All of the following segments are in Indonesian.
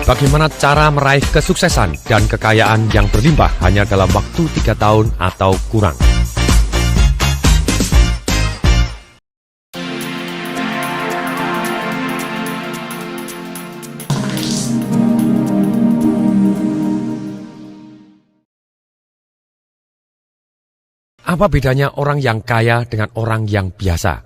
Bagaimana cara meraih kesuksesan dan kekayaan yang berlimpah hanya dalam waktu 3 tahun atau kurang? Apa bedanya orang yang kaya dengan orang yang biasa?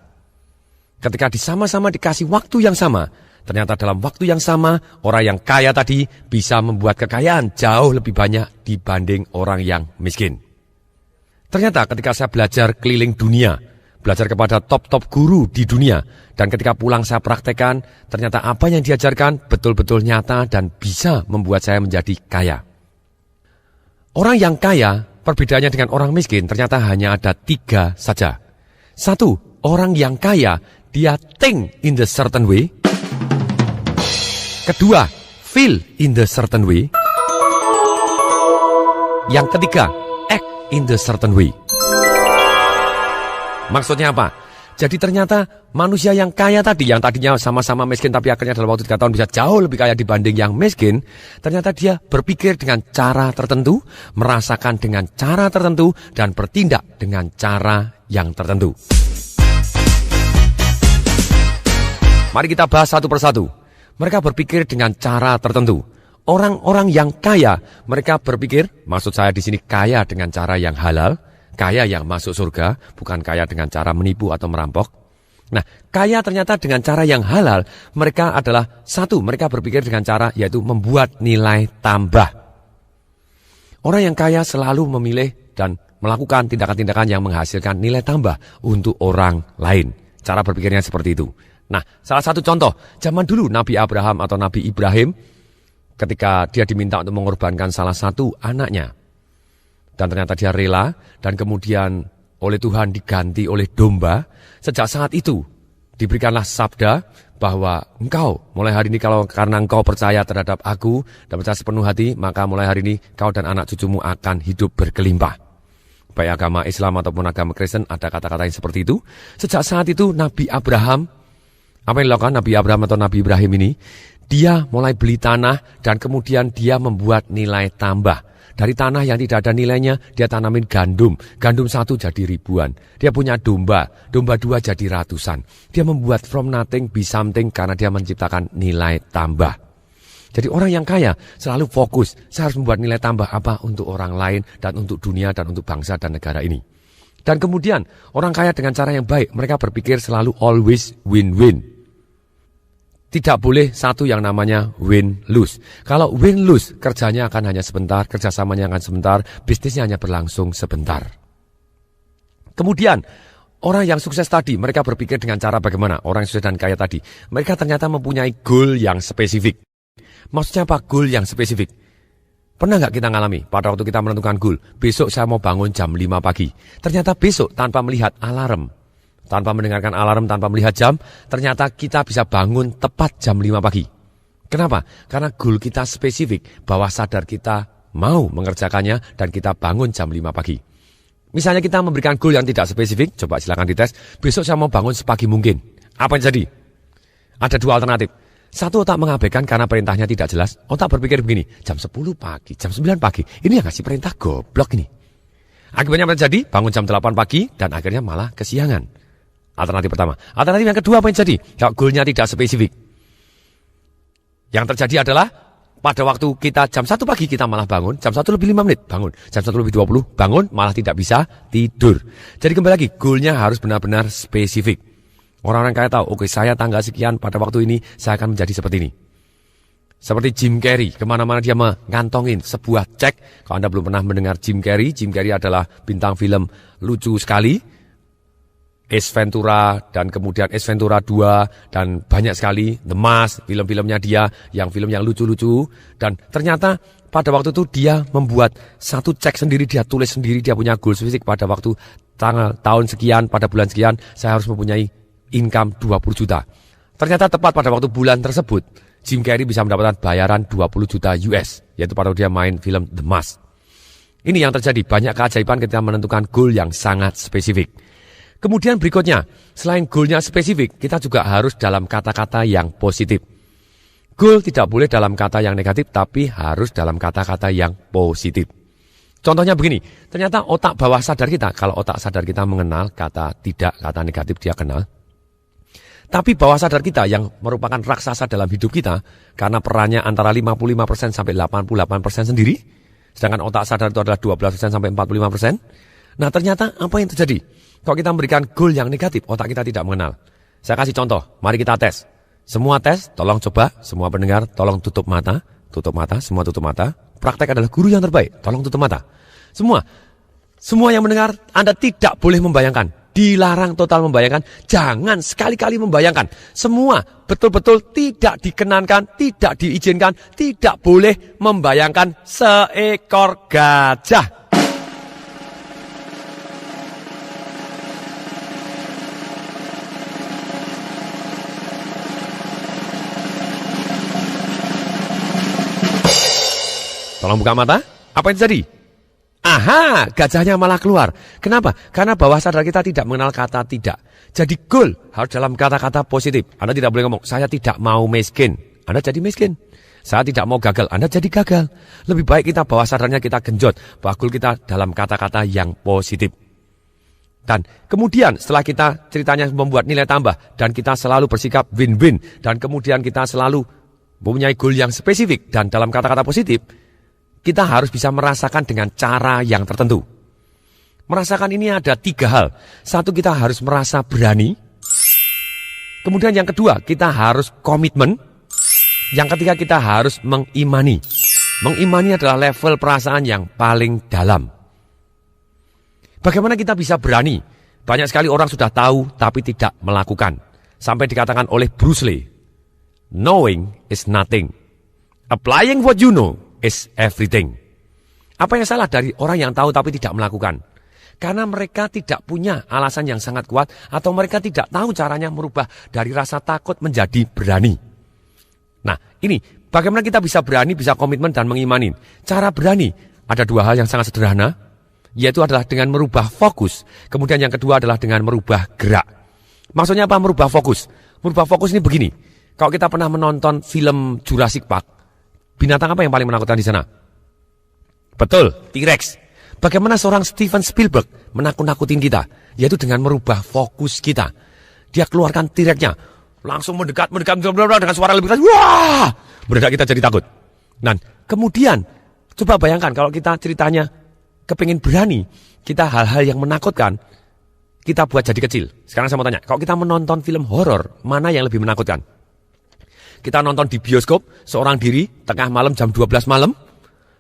Ketika sama-sama dikasih waktu yang sama, ternyata dalam waktu yang sama, orang yang kaya tadi bisa membuat kekayaan jauh lebih banyak dibanding orang yang miskin. Ternyata ketika saya belajar keliling dunia, belajar kepada top-top guru di dunia, dan ketika pulang saya praktekkan, ternyata apa yang diajarkan betul-betul nyata dan bisa membuat saya menjadi kaya. Orang yang kaya, perbedaannya dengan orang miskin ternyata hanya ada 3 saja. 1, orang yang kaya, dia think in the certain way. Kedua, feel in the certain way. Yang ketiga, act in the certain way. Maksudnya apa? Jadi ternyata manusia yang kaya tadi, yang tadinya sama-sama miskin tapi akhirnya dalam waktu 3 tahun bisa jauh lebih kaya dibanding yang miskin, ternyata dia berpikir dengan cara tertentu, merasakan dengan cara tertentu, dan bertindak dengan cara yang tertentu. Mari kita bahas satu persatu. Mereka berpikir dengan cara tertentu. Orang-orang yang kaya, mereka berpikir, maksud saya di sini kaya dengan cara yang halal, kaya yang masuk surga, bukan kaya dengan cara menipu atau merampok. Nah, kaya ternyata dengan cara yang halal, mereka adalah 1, mereka berpikir dengan cara yaitu membuat nilai tambah. Orang yang kaya selalu memilih dan melakukan tindakan-tindakan yang menghasilkan nilai tambah untuk orang lain. Cara berpikirnya seperti itu. Nah, salah satu contoh, zaman dulu Nabi Abraham atau Nabi Ibrahim, ketika dia diminta untuk mengorbankan salah satu anaknya, dan ternyata dia rela, dan kemudian oleh Tuhan diganti oleh domba, sejak saat itu diberikanlah sabda bahwa engkau mulai hari ini karena engkau percaya terhadap aku dan percaya sepenuh hati, maka mulai hari ini kau dan anak cucumu akan hidup berkelimpah. Baik agama Islam ataupun agama Kristen ada kata-kata yang seperti itu. Sejak saat itu Nabi Abraham, apa yang dilakukan Nabi Abraham atau Nabi Ibrahim ini? Dia mulai beli tanah dan kemudian dia membuat nilai tambah. Dari tanah yang tidak ada nilainya, dia tanamin gandum. Gandum 1 jadi ribuan. Dia punya domba 2 jadi ratusan. Dia membuat from nothing be something karena dia menciptakan nilai tambah. Jadi orang yang kaya selalu fokus, saya harus membuat nilai tambah apa untuk orang lain dan untuk dunia dan untuk bangsa dan negara ini. Dan kemudian orang kaya dengan cara yang baik, mereka berpikir selalu always win-win. Tidak boleh satu yang namanya win-lose. Kalau win-lose, kerjanya akan hanya sebentar, kerjasamanya akan sebentar, bisnisnya hanya berlangsung sebentar. Kemudian, orang yang sukses tadi, mereka berpikir dengan cara bagaimana? Orang yang sukses dan kaya tadi, mereka ternyata mempunyai goal yang spesifik. Maksudnya apa goal yang spesifik? Pernah nggak kita ngalami pada waktu kita menentukan goal, besok saya mau bangun jam 5 pagi. Ternyata besok tanpa melihat alarm, tanpa mendengarkan alarm, tanpa melihat jam, ternyata kita bisa bangun tepat jam 5 pagi. Kenapa? Karena goal kita spesifik, bawah sadar kita mau mengerjakannya dan kita bangun jam 5 pagi. Misalnya kita memberikan goal yang tidak spesifik, coba silakan dites, besok saya mau bangun sepagi mungkin. Apa yang jadi? Ada 2 alternatif. 1, otak mengabaikan karena perintahnya tidak jelas. Otak berpikir begini, jam 10 pagi, jam 9 pagi, ini yang ngasih perintah goblok ini. Akibatnya apa yang terjadi? Bangun jam 8 pagi dan akhirnya malah kesiangan. Alternatif pertama. Alternatif yang kedua apa yang jadi? Kalau goalnya tidak spesifik. Yang terjadi adalah pada waktu kita jam 1 pagi kita malah bangun, jam 1 lebih 5 menit bangun, jam 1 lebih 20 bangun, malah tidak bisa tidur. Jadi kembali lagi, goalnya harus benar-benar spesifik. Orang-orang kaya tahu, oke, saya tanggal sekian pada waktu ini saya akan menjadi seperti ini. Seperti Jim Carrey, kemana-mana dia mengantongin sebuah cek. Kalau Anda belum pernah mendengar Jim Carrey adalah bintang film lucu sekali. Ace Ventura dan kemudian Ace Ventura 2 dan banyak sekali The Mask, film-filmnya dia yang film yang lucu-lucu. Dan ternyata pada waktu itu dia membuat satu cek sendiri, dia tulis sendiri, dia punya goal spesifik pada waktu tahun sekian, pada bulan sekian saya harus mempunyai income 20 juta. Ternyata tepat pada waktu bulan tersebut Jim Carrey bisa mendapatkan bayaran 20 juta US, yaitu pada waktu dia main film The Mask. Ini yang terjadi, banyak keajaiban ketika menentukan goal yang sangat spesifik. Kemudian berikutnya, selain goalnya spesifik, kita juga harus dalam kata-kata yang positif. Goal tidak boleh dalam kata yang negatif, tapi harus dalam kata-kata yang positif. Contohnya begini, ternyata otak bawah sadar kita, kalau otak sadar kita mengenal kata tidak, kata negatif dia kenal. Tapi bawah sadar kita yang merupakan raksasa dalam hidup kita, karena perannya antara 55% sampai 88% sendiri, sedangkan otak sadar itu adalah 12% sampai 45%. Nah ternyata apa yang terjadi? Kalau kita memberikan goal yang negatif, otak kita tidak mengenal. Saya kasih contoh, mari kita tes. Semua tes, tolong coba, semua pendengar, tolong tutup mata, semua tutup mata. Praktek adalah guru yang terbaik, tolong tutup mata. Semua yang mendengar, Anda tidak boleh membayangkan, dilarang total membayangkan, jangan sekali-kali membayangkan. Semua betul-betul tidak dikenankan, tidak diizinkan, tidak boleh membayangkan seekor gajah. Tolong buka mata. Apa yang terjadi? Aha, gajahnya malah keluar. Kenapa? Karena bawah sadar kita tidak mengenal kata tidak. Jadi goal harus dalam kata-kata positif. Anda tidak boleh ngomong, saya tidak mau miskin. Anda jadi miskin. Saya tidak mau gagal. Anda jadi gagal. Lebih baik kita bawah sadarnya kita genjot. Bahwa goal kita dalam kata-kata yang positif. Dan kemudian setelah kita ceritanya membuat nilai tambah. Dan kita selalu bersikap win-win. Dan kemudian kita selalu mempunyai goal yang spesifik. Dan dalam kata-kata positif, kita harus bisa merasakan dengan cara yang tertentu. Merasakan ini ada 3 hal. Satu, kita harus merasa berani. Kemudian yang kedua, kita harus komitmen. Yang ketiga, kita harus mengimani. Mengimani adalah level perasaan yang paling dalam. Bagaimana kita bisa berani? Banyak sekali orang sudah tahu tapi tidak melakukan. Sampai dikatakan oleh Bruce Lee, knowing is nothing. Applying what you know is everything. Apa yang salah dari orang yang tahu tapi tidak melakukan? Karena mereka tidak punya alasan yang sangat kuat atau mereka tidak tahu caranya merubah dari rasa takut menjadi berani. Nah, ini bagaimana kita bisa berani, bisa komitmen dan mengimani. Cara berani ada 2 hal yang sangat sederhana, yaitu adalah dengan merubah fokus. Kemudian yang kedua adalah dengan merubah gerak. Maksudnya apa merubah fokus? Merubah fokus ini begini. Kalau kita pernah menonton film Jurassic Park, binatang apa yang paling menakutkan di sana? Betul, T-Rex. Bagaimana seorang Steven Spielberg menakut-nakutin kita? Yaitu dengan merubah fokus kita. Dia keluarkan T-Rex-nya, langsung mendekat dengan suara lebih keras. Wah! Mendadak kita jadi takut. Dan kemudian, coba bayangkan kalau kita ceritanya kepingin berani, kita hal-hal yang menakutkan, kita buat jadi kecil. Sekarang saya mau tanya, kalau kita menonton film horor, mana yang lebih menakutkan? Kita nonton di bioskop, seorang diri, tengah malam jam 12 malam.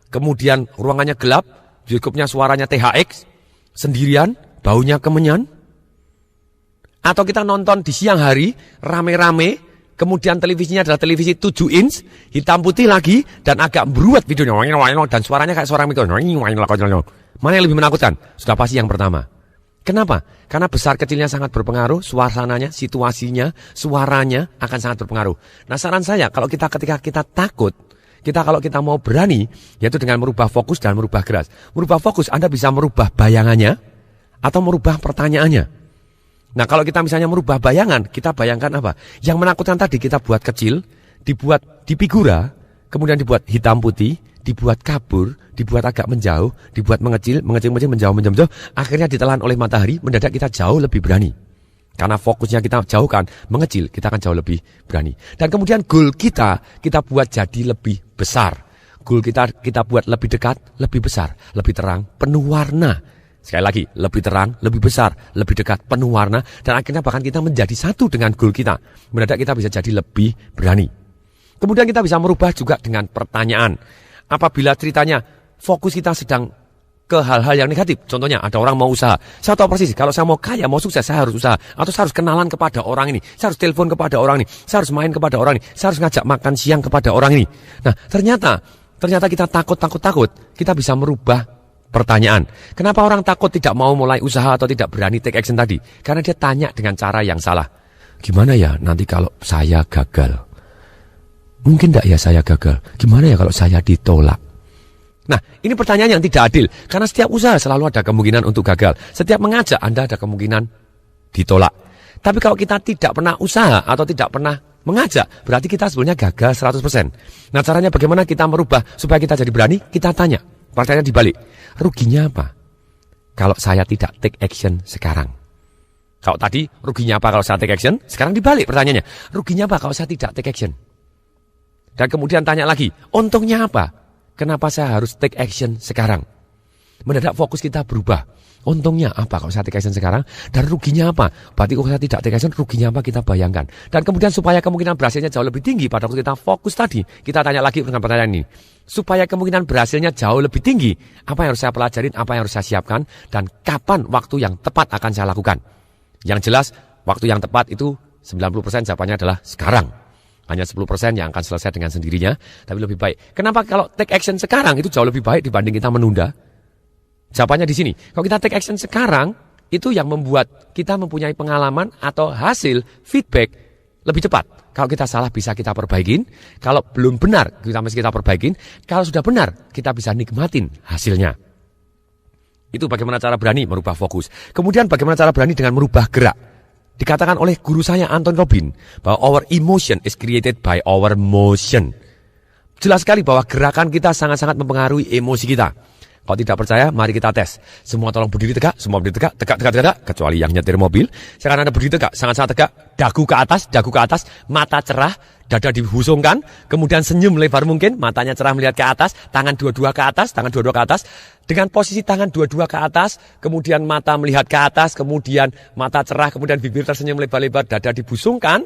Kemudian ruangannya gelap, bioskopnya suaranya THX, sendirian, baunya kemenyan. Atau kita nonton di siang hari, rame-rame, kemudian televisinya adalah televisi 7 inch, hitam putih lagi, dan agak beruat videonya, dan suaranya kayak suara mikro. Mana yang lebih menakutkan? Sudah pasti yang pertama. Kenapa? Karena besar kecilnya sangat berpengaruh, suasananya, situasinya, suaranya akan sangat berpengaruh. Nah saran saya, ketika kita takut, kalau kita mau berani, yaitu dengan merubah fokus dan merubah gerak. Merubah fokus, Anda bisa merubah bayangannya, atau merubah pertanyaannya. Nah kalau kita misalnya merubah bayangan, kita bayangkan apa? Yang menakutkan tadi kita buat kecil, dibuat di figura, kemudian dibuat hitam putih, dibuat kabur, dibuat agak menjauh, dibuat mengecil, menjauh, akhirnya ditelan oleh matahari, mendadak kita jauh lebih berani. Karena fokusnya kita jauhkan, mengecil, kita akan jauh lebih berani. Dan kemudian goal kita buat jadi lebih besar. Goal kita buat lebih dekat, lebih besar, lebih terang, penuh warna. Sekali lagi, lebih terang, lebih besar, lebih dekat, penuh warna, dan akhirnya bahkan kita menjadi satu dengan goal kita. Mendadak kita bisa jadi lebih berani. Kemudian kita bisa merubah juga dengan pertanyaan. Apabila ceritanya fokus kita sedang ke hal-hal yang negatif. Contohnya ada orang mau usaha. Saya tahu persis kalau saya mau kaya, mau sukses, saya harus usaha. Atau saya harus kenalan kepada orang ini. Saya harus telepon kepada orang ini. Saya harus main kepada orang ini. Saya harus ngajak makan siang kepada orang ini. Nah ternyata kita takut. Kita bisa merubah pertanyaan. Kenapa orang takut tidak mau mulai usaha atau tidak berani take action tadi? Karena dia tanya dengan cara yang salah. Gimana ya nanti kalau saya gagal? Mungkin tidak ya saya gagal? Gimana ya kalau saya ditolak? Nah, ini pertanyaan yang tidak adil. Karena setiap usaha selalu ada kemungkinan untuk gagal. Setiap mengajak Anda ada kemungkinan ditolak. Tapi kalau kita tidak pernah usaha atau tidak pernah mengajak, berarti kita sebenarnya gagal 100%. Nah, caranya bagaimana kita merubah supaya kita jadi berani? Kita tanya, pertanyaan dibalik, ruginya apa kalau saya tidak take action sekarang? Kalau tadi, ruginya apa kalau saya take action? Sekarang dibalik pertanyaannya, ruginya apa kalau saya tidak take action? Dan kemudian tanya lagi, untungnya apa? Kenapa saya harus take action sekarang? Mendadak fokus kita berubah. Untungnya apa kalau saya take action sekarang? Dan ruginya apa? Berarti kalau saya tidak take action, ruginya apa kita bayangkan. Dan kemudian supaya kemungkinan berhasilnya jauh lebih tinggi pada waktu kita fokus tadi, kita tanya lagi dengan pertanyaan ini. Supaya kemungkinan berhasilnya jauh lebih tinggi, apa yang harus saya pelajarin, apa yang harus saya siapkan, dan kapan waktu yang tepat akan saya lakukan. Yang jelas, waktu yang tepat itu 90% jawabannya adalah sekarang. Hanya 10% yang akan selesai dengan sendirinya, tapi lebih baik. Kenapa kalau take action sekarang itu jauh lebih baik dibanding kita menunda? Jawabannya di sini. Kalau kita take action sekarang, itu yang membuat kita mempunyai pengalaman atau hasil feedback lebih cepat. Kalau kita salah bisa kita perbaikin. Kalau belum benar, kita mesti kita perbaikin. Kalau sudah benar, kita bisa nikmatin hasilnya. Itu bagaimana cara berani merubah fokus. Kemudian bagaimana cara berani dengan merubah gerak. Dikatakan oleh guru saya Anton Robin, bahwa our emotion is created by our motion. Jelas sekali bahwa gerakan kita sangat-sangat mempengaruhi emosi kita. Kalau tidak percaya, mari kita tes. Semua tolong berdiri tegak, semua berdiri tegak, tegak, kecuali yang nyetir mobil. Sekarang Anda berdiri tegak, sangat-sangat tegak, dagu ke atas, mata cerah, dada dihusungkan, kemudian senyum lebar mungkin, matanya cerah melihat ke atas, tangan dua-dua ke atas, dengan posisi tangan dua-dua ke atas, kemudian mata melihat ke atas, kemudian mata cerah, kemudian bibir tersenyum lebar-lebar, dada dibusungkan.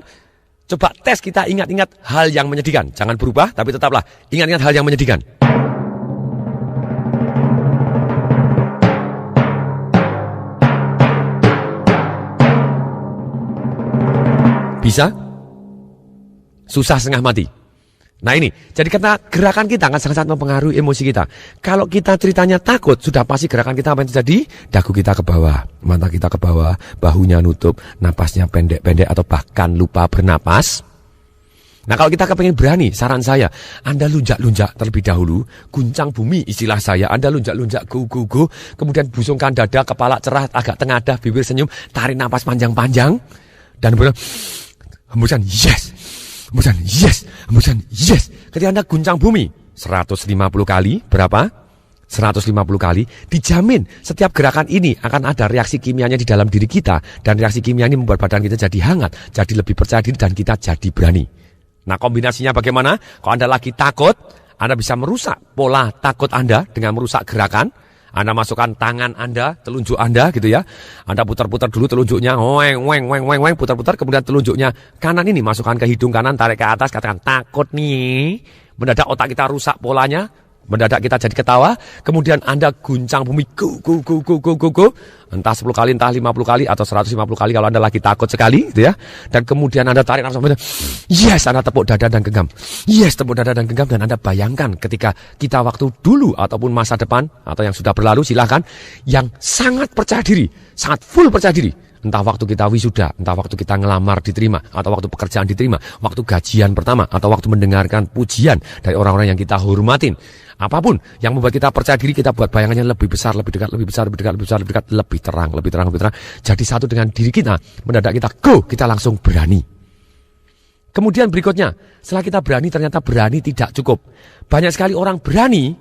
Coba tes, kita ingat-ingat hal yang menyedihkan. Jangan berubah, tapi tetaplah ingat-ingat hal yang menyedihkan. Bisa? Susah setengah mati. Nah ini, jadi karena gerakan kita akan sangat-sangat mempengaruhi emosi kita. Kalau kita ceritanya takut, sudah pasti gerakan kita apa yang terjadi? Dagu kita ke bawah, mata kita ke bawah, bahunya nutup, napasnya pendek-pendek atau bahkan lupa bernapas. Nah kalau kita kepengen berani, saran saya, Anda lunjak-lunjak terlebih dahulu, guncang bumi istilah saya, Anda lunjak-lunjak, go, kemudian busungkan dada, kepala cerah, agak tengadah, bibir senyum, tarik napas panjang-panjang, dan hembusan yes, hembusan yes. Ketika Anda guncang bumi 150 kali, berapa? 150 kali, dijamin setiap gerakan ini akan ada reaksi kimianya di dalam diri kita. Dan reaksi kimia ini membuat badan kita jadi hangat, jadi lebih percaya diri, dan kita jadi berani. Nah kombinasinya bagaimana? Kalau Anda lagi takut, Anda bisa merusak pola takut Anda dengan merusak gerakan. Anda masukkan tangan Anda, telunjuk Anda gitu ya. Anda putar-putar dulu telunjuknya, weng, putar-putar, kemudian telunjuknya kanan ini masukkan ke hidung kanan, tarik ke atas, katakan takut nih. Mendadak otak kita rusak polanya, mendadak kita jadi ketawa. Kemudian Anda guncang bumi, go. Entah 10 kali, entah 50 kali, atau 150 kali kalau Anda lagi takut sekali gitu ya. Dan kemudian Anda tarik nafas, yes, Anda tepuk dada dan genggam. Yes, tepuk dada dan genggam. Dan Anda bayangkan ketika kita waktu dulu ataupun masa depan atau yang sudah berlalu, silahkan, yang sangat percaya diri, sangat full percaya diri. Entah waktu kita wisuda, entah waktu kita ngelamar diterima, atau waktu pekerjaan diterima, waktu gajian pertama, atau waktu mendengarkan pujian dari orang-orang yang kita hormatin. Apapun yang membuat kita percaya diri, kita buat bayangannya lebih besar, lebih dekat, lebih terang. Jadi satu dengan diri kita, mendadak kita go, kita langsung berani. Kemudian berikutnya, setelah kita berani, ternyata berani tidak cukup. Banyak sekali orang berani,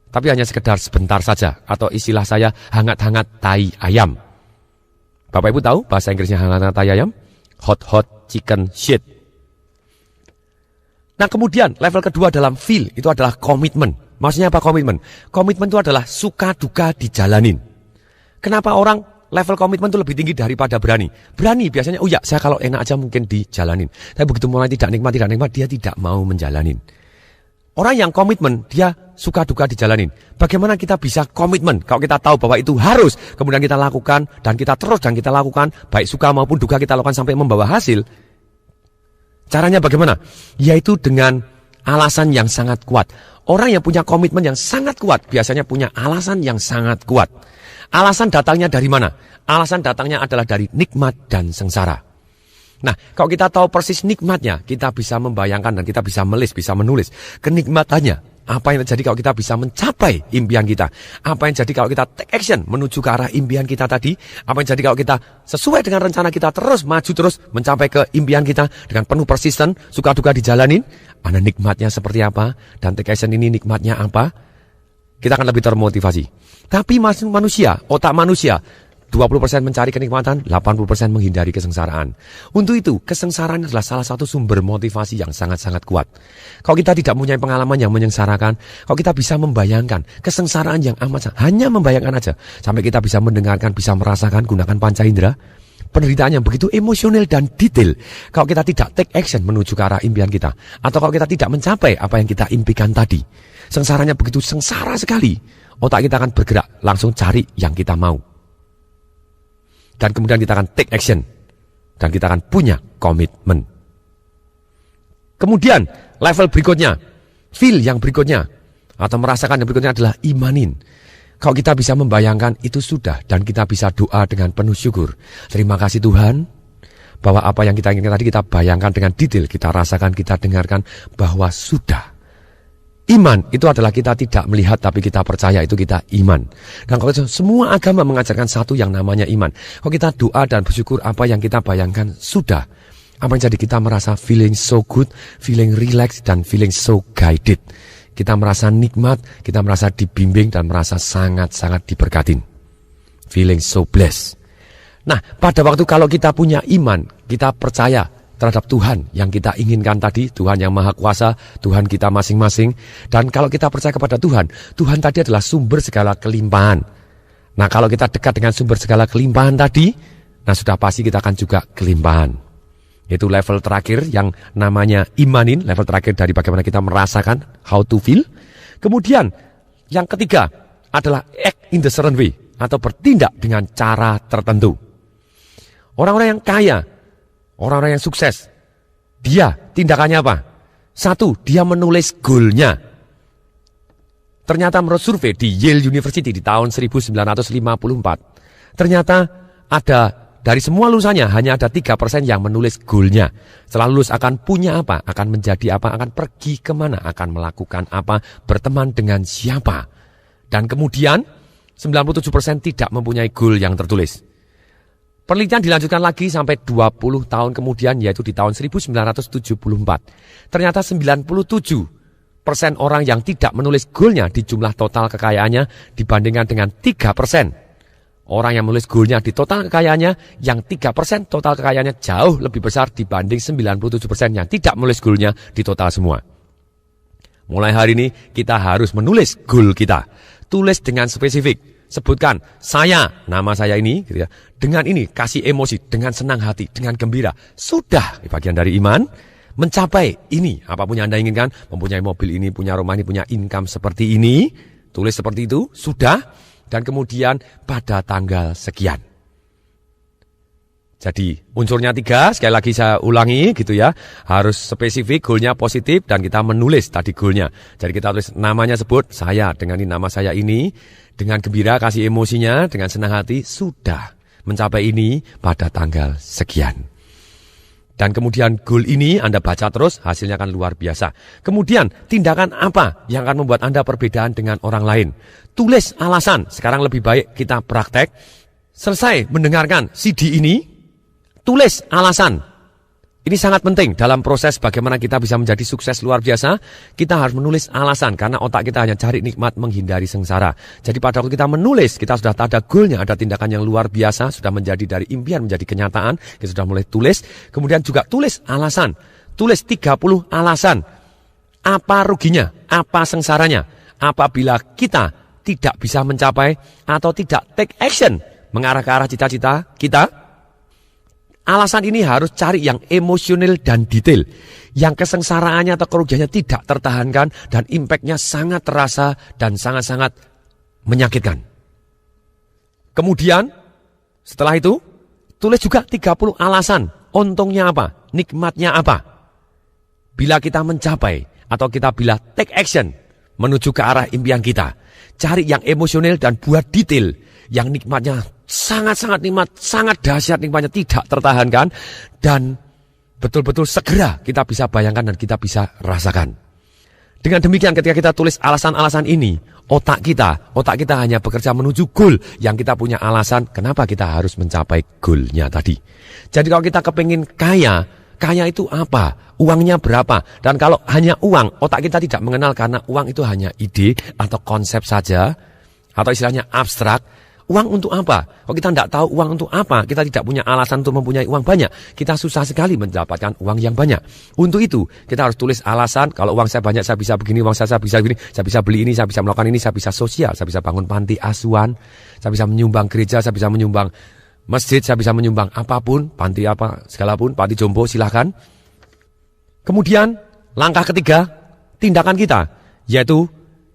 tapi hanya sekedar sebentar saja, atau istilah saya hangat-hangat tai ayam. Bapak Ibu tahu bahasa Inggrisnya hangat-hangat tai ayam? Hot chicken shit. Nah kemudian level kedua dalam feel itu adalah komitmen. Maksudnya apa komitmen? Komitmen itu adalah suka duka dijalanin. Kenapa orang level komitmen itu lebih tinggi daripada berani? Berani biasanya, oh ya saya kalau enak aja mungkin dijalanin. Tapi begitu mulai tidak nikmat, dia tidak mau menjalanin. Orang yang komitmen, dia suka duka dijalanin. Bagaimana kita bisa komitmen? Kalau kita tahu bahwa itu harus, kemudian kita lakukan, dan kita terus dan kita lakukan, baik suka maupun duka kita lakukan sampai membawa hasil. Caranya bagaimana? Yaitu dengan alasan yang sangat kuat. Orang yang punya komitmen yang sangat kuat, biasanya punya alasan yang sangat kuat. Alasan datangnya dari mana? Alasan datangnya adalah dari nikmat dan sengsara. Nah, kalau kita tahu persis nikmatnya, kita bisa membayangkan dan kita bisa menulis kenikmatannya. Apa yang terjadi kalau kita bisa mencapai impian kita? Apa yang jadi kalau kita take action menuju ke arah impian kita tadi? Apa yang jadi kalau kita sesuai dengan rencana kita terus maju terus mencapai ke impian kita dengan penuh persisten, suka duka dijalanin? Ada nikmatnya seperti apa? Dan take action ini nikmatnya apa? Kita akan lebih termotivasi. Tapi manusia, otak manusia, 20% mencari kenikmatan, 80% menghindari kesengsaraan. Untuk itu, kesengsaraan adalah salah satu sumber motivasi yang sangat-sangat kuat. Kalau kita tidak mempunyai pengalaman yang menyengsarakan, kalau kita bisa membayangkan kesengsaraan yang hanya membayangkan aja, sampai kita bisa mendengarkan, bisa merasakan, gunakan panca indera, penderitaan yang begitu emosional dan detail. Kalau kita tidak take action menuju ke arah impian kita, atau kalau kita tidak mencapai apa yang kita impikan tadi, sengsaranya begitu sengsara sekali, otak kita akan bergerak, langsung cari yang kita mau. Dan kemudian kita akan take action. Dan kita akan punya komitmen. Kemudian level berikutnya, feel yang berikutnya, atau merasakan yang berikutnya adalah imanin. Kalau kita bisa membayangkan itu sudah, dan kita bisa doa dengan penuh syukur. Terima kasih Tuhan, bahwa apa yang kita inginkan tadi kita bayangkan dengan detail, kita rasakan, kita dengarkan bahwa sudah. Iman itu adalah kita tidak melihat tapi kita percaya, itu kita iman. Dan kalau semua agama mengajarkan satu yang namanya iman. Kalau kita doa dan bersyukur apa yang kita bayangkan sudah. Apa yang jadi kita merasa feeling so good, feeling relaxed dan feeling so guided. Kita merasa nikmat, kita merasa dibimbing dan merasa sangat-sangat diberkatin. Feeling so blessed. Nah, pada waktu kalau kita punya iman, kita percaya terhadap Tuhan yang kita inginkan tadi, Tuhan yang Maha Kuasa, Tuhan kita masing-masing. Dan kalau kita percaya kepada Tuhan, Tuhan tadi adalah sumber segala kelimpahan. Nah, kalau kita dekat dengan sumber segala kelimpahan tadi, nah sudah pasti kita akan juga kelimpahan. Itu level terakhir yang namanya imanin, level terakhir dari bagaimana kita merasakan, how to feel. Kemudian, yang ketiga adalah act in the certain way, atau bertindak dengan cara tertentu. Orang-orang yang kaya, orang-orang yang sukses, dia tindakannya apa? Satu, dia menulis goalnya. Ternyata menurut survei di Yale University di tahun 1954, ternyata ada dari semua lulusannya hanya ada 3% yang menulis goalnya. Setelah lulus akan punya apa? Akan menjadi apa? Akan pergi kemana? Akan melakukan apa? Berteman dengan siapa? Dan kemudian 97% tidak mempunyai goal yang tertulis. Penelitian dilanjutkan lagi sampai 20 tahun kemudian, yaitu di tahun 1974. Ternyata 97% orang yang tidak menulis goalnya di jumlah total kekayaannya dibandingkan dengan 3%. Orang yang menulis goalnya di total kekayaannya, yang 3% total kekayaannya jauh lebih besar dibanding 97% yang tidak menulis goalnya di total semua. Mulai hari ini kita harus menulis goal kita. Tulis dengan spesifik. Sebutkan, saya, nama saya ini, gitu ya. Dengan ini, kasih emosi, dengan senang hati, dengan gembira. Sudah, bagian dari iman, mencapai ini. Apapun yang Anda inginkan, mempunyai mobil ini, punya rumah ini, punya income seperti ini. Tulis seperti itu, sudah. Dan kemudian pada tanggal sekian. Jadi unsurnya 3, sekali lagi saya ulangi gitu ya. Harus spesifik, goalnya positif, dan kita menulis tadi goalnya. Jadi kita tulis namanya, sebut, saya, dengan ini nama saya ini. Dengan gembira, kasih emosinya, dengan senang hati, sudah mencapai ini pada tanggal sekian. Dan kemudian goal ini Anda baca terus, hasilnya akan luar biasa. Kemudian tindakan apa yang akan membuat Anda perbedaan dengan orang lain? Tulis alasan, sekarang lebih baik kita praktek. Selesai mendengarkan CD ini, tulis alasan. Ini sangat penting dalam proses bagaimana kita bisa menjadi sukses luar biasa. Kita harus menulis alasan, karena otak kita hanya cari nikmat, menghindari sengsara. Jadi pada waktu kita menulis, kita sudah ada goalnya, ada tindakan yang luar biasa, sudah menjadi dari impian menjadi kenyataan. Kita sudah mulai tulis, kemudian juga tulis alasan. Tulis 30 alasan. Apa ruginya, apa sengsaranya, apabila kita tidak bisa mencapai atau tidak take action mengarah ke arah cita-cita kita. Alasan ini harus cari yang emosional dan detail, yang kesengsaraannya atau kerugiannya tidak tertahankan dan impactnya sangat terasa dan sangat-sangat menyakitkan. Kemudian setelah itu tulis juga 30 alasan, untungnya apa, nikmatnya apa. Bila kita mencapai atau kita bila take action menuju ke arah impian kita, cari yang emosional dan buat detail, yang nikmatnya sangat-sangat nikmat, sangat dahsyat nikmatnya, tidak tertahankan, dan betul-betul segera kita bisa bayangkan dan kita bisa rasakan. Dengan demikian ketika kita tulis alasan-alasan ini, otak kita hanya bekerja menuju goal yang kita punya alasan kenapa kita harus mencapai goalnya tadi. Jadi kalau kita kepingin kaya itu apa? Uangnya berapa? Dan kalau hanya uang, otak kita tidak mengenal karena uang itu hanya ide atau konsep saja, atau istilahnya abstrak. Uang untuk apa? Kalau kita tidak tahu uang untuk apa, kita tidak punya alasan untuk mempunyai uang banyak, kita susah sekali mendapatkan uang yang banyak. Untuk itu, kita harus tulis alasan, kalau uang saya banyak, saya bisa begini, uang saya bisa begini, saya bisa beli ini, saya bisa melakukan ini, saya bisa sosial, saya bisa bangun panti asuhan, saya bisa menyumbang gereja, saya bisa menyumbang masjid, saya bisa menyumbang apapun, panti apa, segala pun, panti jompo, silahkan. Kemudian, langkah ketiga, tindakan kita, yaitu